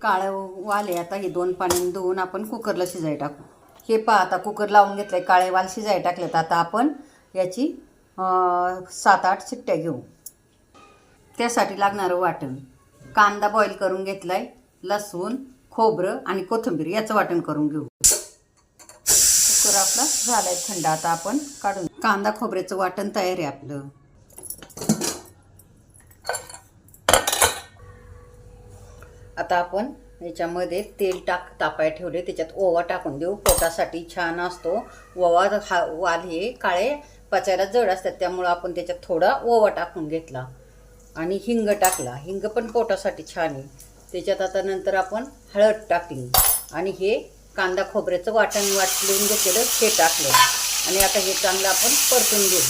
काळं वाले आता हे 2 पाण्याने धुवून आपण कुकरला शिजाय टाकू. हे पहा आता कुकर लावून घेतलंय. काळे वाल शिजाय टाकलेत. आता आपण याची 7-8 शिट्ट्या घेऊ. त्यासाठी लागणारं वाटण: कांदा बॉईल करून घेतलाय, लसूण, खोबरं आणि कोथिंबीर याचं वाटण करून घेऊ. कुकर आपला झालाय थंड. आता आपण काढून कांदा खोबऱ्याचं वाटण तयार आहे आपलं. आता आपण याच्यामध्ये तेल तापाय ठेवले, त्याच्यात ओवा टाकून देऊ. पोटासाठी छान असतो ओवा. वाल हे काळे पचायला जड असतात, त्यामुळं आपण त्याच्यात थोडा ओवा टाकून घेतला आणि हिंग टाकला. हिंग पण पोटासाठी छान आहे. त्याच्यात आता नंतर आपण हळद टाकली आणि हे कांदा खोबऱ्याचं वाटण वाटून घेतलेलं हे टाकलं आणि आता हे चांगलं आपण परतून घेऊ.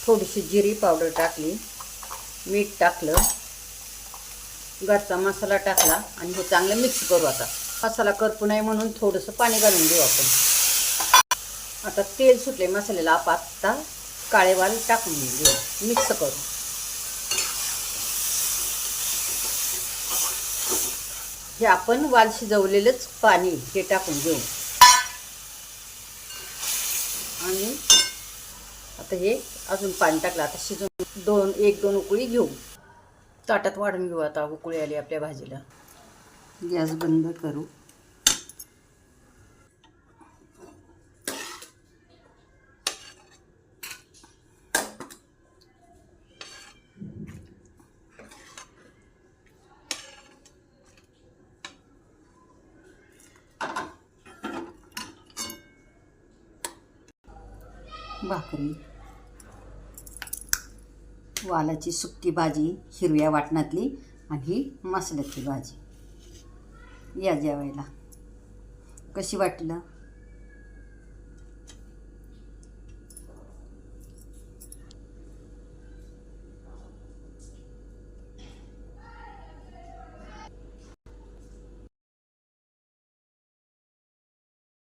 थोडीशी जिरी पावडर टाकली, मीठ टाकलं, घरचा मसाला टाकला आणि हे चांगलं मिक्स करू. आता मसाला करपू नये म्हणून थोडंसं पाणी घालून घेऊ आपण. आता तेल सुटले मसाल्याला. आपण आता काळे वाल टाकून घेऊ, मिक्स करू. हे आपण वाल शिजवलेलंच पाणी हे टाकून घेऊ आणि आता हे अजून पाणी टाकलं. आता शिजून 1-2 उकळी घेऊ. ताटात वाढून घेऊ. आता उकळी आली आपल्या भाजीला. गॅस बंद करू. भाकरी, वालाची सुक्की भाजी हिरव्या वाटणातली आणि ही मसाल्याची भाजी. या जेवायला. कशी वाटलं?